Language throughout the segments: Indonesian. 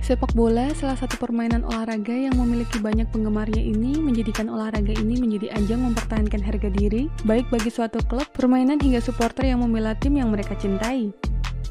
Sepak bola, salah satu permainan olahraga yang memiliki banyak penggemarnya ini, menjadikan olahraga ini menjadi ajang mempertahankan harga diri, baik bagi suatu klub, permainan hingga supporter yang membela tim yang mereka cintai.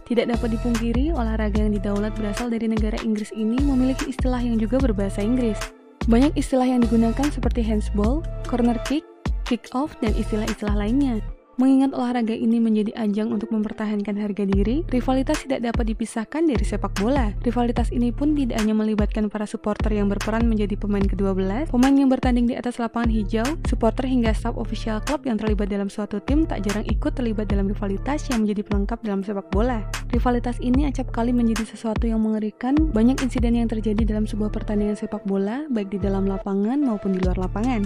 Tidak dapat dipungkiri, olahraga yang didaulat berasal dari negara Inggris ini memiliki istilah yang juga berbahasa Inggris. Banyak istilah yang digunakan seperti handsball, corner kick off, dan istilah-istilah lainnya. Mengingat olahraga ini menjadi ajang untuk mempertahankan harga diri, rivalitas tidak dapat dipisahkan dari sepak bola. Rivalitas ini pun tidak hanya melibatkan para supporter yang berperan menjadi pemain ke-12, pemain yang bertanding di atas lapangan hijau, supporter hingga staf ofisial klub yang terlibat dalam suatu tim tak jarang ikut terlibat dalam rivalitas yang menjadi pelengkap dalam sepak bola. Rivalitas ini acap kali menjadi sesuatu yang mengerikan, banyak insiden yang terjadi dalam sebuah pertandingan sepak bola, baik di dalam lapangan maupun di luar lapangan.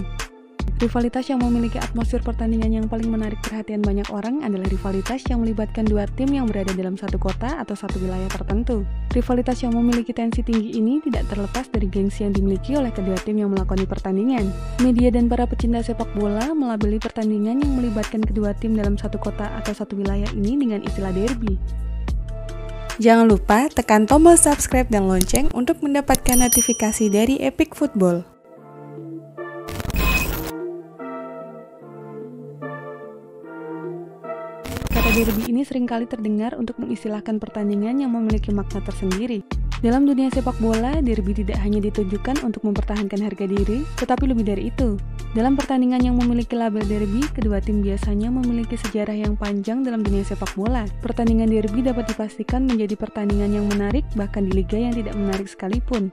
Rivalitas yang memiliki atmosfer pertandingan yang paling menarik perhatian banyak orang adalah rivalitas yang melibatkan dua tim yang berada dalam satu kota atau satu wilayah tertentu. Rivalitas yang memiliki tensi tinggi ini tidak terlepas dari gengsi yang dimiliki oleh kedua tim yang melakoni pertandingan. Media dan para pecinta sepak bola melabeli pertandingan yang melibatkan kedua tim dalam satu kota atau satu wilayah ini dengan istilah derby. Jangan lupa tekan tombol subscribe dan lonceng untuk mendapatkan notifikasi dari Epic Football. Kata derby ini seringkali terdengar untuk mengistilahkan pertandingan yang memiliki makna tersendiri. Dalam dunia sepak bola, derby tidak hanya ditujukan untuk mempertahankan harga diri, tetapi lebih dari itu. Dalam pertandingan yang memiliki label derby, kedua tim biasanya memiliki sejarah yang panjang dalam dunia sepak bola. Pertandingan derby dapat dipastikan menjadi pertandingan yang menarik, bahkan di liga yang tidak menarik sekalipun.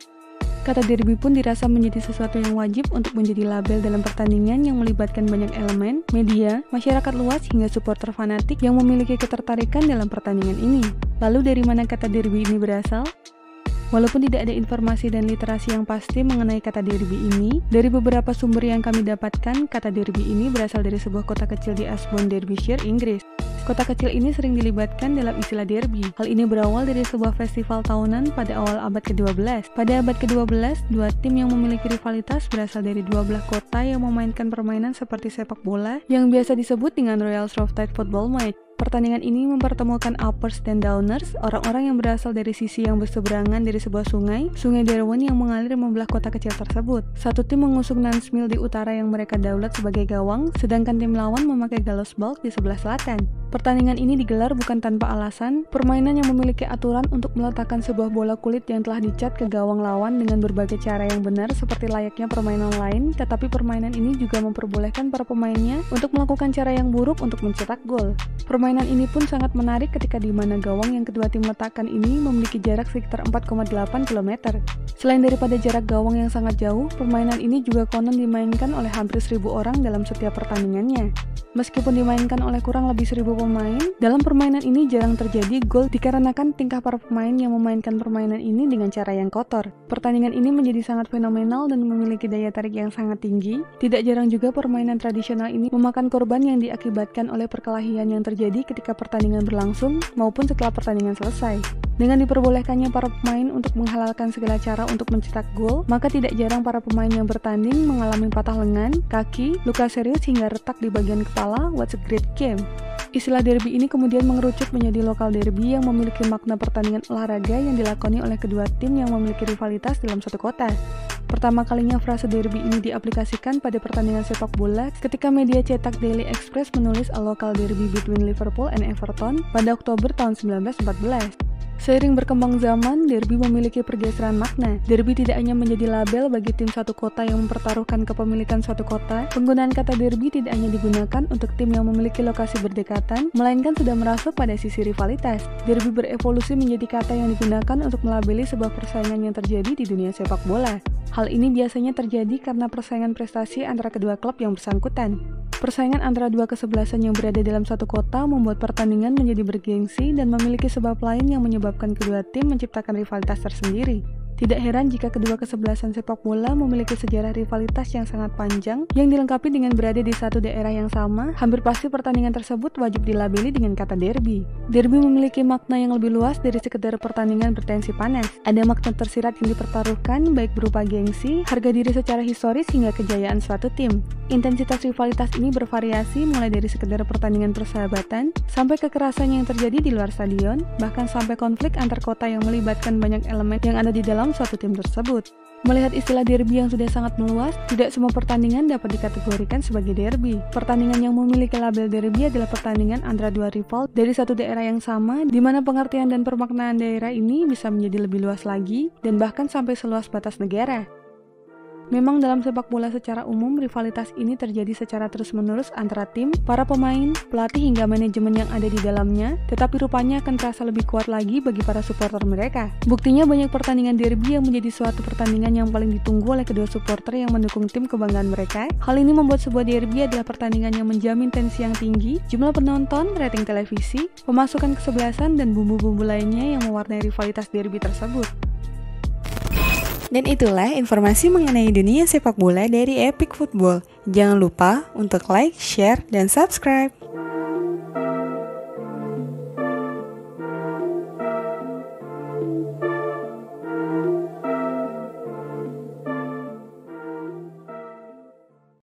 Kata derby pun dirasa menjadi sesuatu yang wajib untuk menjadi label dalam pertandingan yang melibatkan banyak elemen, media, masyarakat luas, hingga supporter fanatik yang memiliki ketertarikan dalam pertandingan ini. Lalu dari mana kata derby ini berasal? Walaupun tidak ada informasi dan literasi yang pasti mengenai kata derby ini, dari beberapa sumber yang kami dapatkan, kata derby ini berasal dari sebuah kota kecil di Ashbourne, Derbyshire, Inggris. Kota kecil ini sering dilibatkan dalam istilah derby. Hal ini berawal dari sebuah festival tahunan pada awal abad ke-12. Pada abad ke-12, dua tim yang memiliki rivalitas berasal dari dua belah kota yang memainkan permainan seperti sepak bola yang biasa disebut dengan Royal Shrovetide Football Match. Pertandingan ini mempertemukan uppers dan downers, orang-orang yang berasal dari sisi yang berseberangan dari sebuah sungai, Sungai Derwent yang mengalir membelah kota kecil tersebut. Satu tim mengusung Nansmill di utara yang mereka daulat sebagai gawang, sedangkan tim lawan memakai Gallows Bulk di sebelah selatan. Pertandingan ini digelar bukan tanpa alasan, permainan yang memiliki aturan untuk meletakkan sebuah bola kulit yang telah dicat ke gawang lawan dengan berbagai cara yang benar seperti layaknya permainan lain, tetapi permainan ini juga memperbolehkan para pemainnya untuk melakukan cara yang buruk untuk mencetak gol. Permainan ini pun sangat menarik ketika di mana gawang yang kedua tim letakkan ini memiliki jarak sekitar 4,8 km. Selain daripada jarak gawang yang sangat jauh, permainan ini juga konon dimainkan oleh hampir 1.000 orang dalam setiap pertandingannya. Meskipun dimainkan oleh kurang lebih 1.000 pemain, dalam permainan ini jarang terjadi gol dikarenakan tingkah para pemain yang memainkan permainan ini dengan cara yang kotor. Pertandingan ini menjadi sangat fenomenal dan memiliki daya tarik yang sangat tinggi. Tidak jarang juga permainan tradisional ini memakan korban yang diakibatkan oleh perkelahian yang terjadi ketika pertandingan berlangsung maupun setelah pertandingan selesai. Dengan diperbolehkannya para pemain untuk menghalalkan segala cara untuk mencetak gol, maka tidak jarang para pemain yang bertanding mengalami patah lengan, kaki, luka serius hingga retak di bagian kepala. What's a great game? Istilah derby ini kemudian mengerucut menjadi lokal derby yang memiliki makna pertandingan olahraga yang dilakoni oleh kedua tim yang memiliki rivalitas dalam satu kota. Pertama kalinya frase derby ini diaplikasikan pada pertandingan sepak bola ketika media cetak Daily Express menulis a local derby between Liverpool and Everton pada Oktober tahun 1914. Seiring berkembang zaman, derby memiliki pergeseran makna. Derby tidak hanya menjadi label bagi tim satu kota yang mempertaruhkan kepemilikan suatu kota. Penggunaan kata derby tidak hanya digunakan untuk tim yang memiliki lokasi berdekatan, melainkan sudah merasuk pada sisi rivalitas. Derby berevolusi menjadi kata yang digunakan untuk melabeli sebuah persaingan yang terjadi di dunia sepak bola. Hal ini biasanya terjadi karena persaingan prestasi antara kedua klub yang bersangkutan. Persaingan antara dua kesebelasan yang berada dalam satu kota membuat pertandingan menjadi bergengsi dan memiliki sebab lain yang menyebabkan kedua tim menciptakan rivalitas tersendiri. Tidak heran jika kedua kesebelasan sepak bola memiliki sejarah rivalitas yang sangat panjang yang dilengkapi dengan berada di satu daerah yang sama. Hampir pasti pertandingan tersebut wajib dilabeli dengan kata derby. Derby memiliki makna yang lebih luas dari sekedar pertandingan bertensi panas. Ada makna tersirat yang dipertaruhkan baik berupa gengsi, harga diri secara historis hingga kejayaan suatu tim. Intensitas rivalitas ini bervariasi mulai dari sekedar pertandingan persahabatan sampai kekerasan yang terjadi di luar stadion, bahkan sampai konflik antar kota yang melibatkan banyak elemen yang ada di dalam suatu tim tersebut. Melihat istilah derby yang sudah sangat meluas, tidak semua pertandingan dapat dikategorikan sebagai derby. Pertandingan yang memiliki label derby adalah pertandingan antara dua rival dari satu daerah yang sama, di mana pengertian dan permaknaan daerah ini bisa menjadi lebih luas lagi, dan bahkan sampai seluas batas negara. Memang dalam sepak bola secara umum, rivalitas ini terjadi secara terus-menerus antara tim, para pemain, pelatih hingga manajemen yang ada di dalamnya, tetapi rupanya akan terasa lebih kuat lagi bagi para supporter mereka. Buktinya banyak pertandingan derby yang menjadi suatu pertandingan yang paling ditunggu oleh kedua supporter yang mendukung tim kebanggaan mereka. Hal ini membuat sebuah derby adalah pertandingan yang menjamin tensi yang tinggi, jumlah penonton, rating televisi, pemasukan kesebelasan, dan bumbu-bumbu lainnya yang mewarnai rivalitas derby tersebut. Dan itulah informasi mengenai dunia sepak bola dari Epic Football. Jangan lupa untuk like, share, dan subscribe.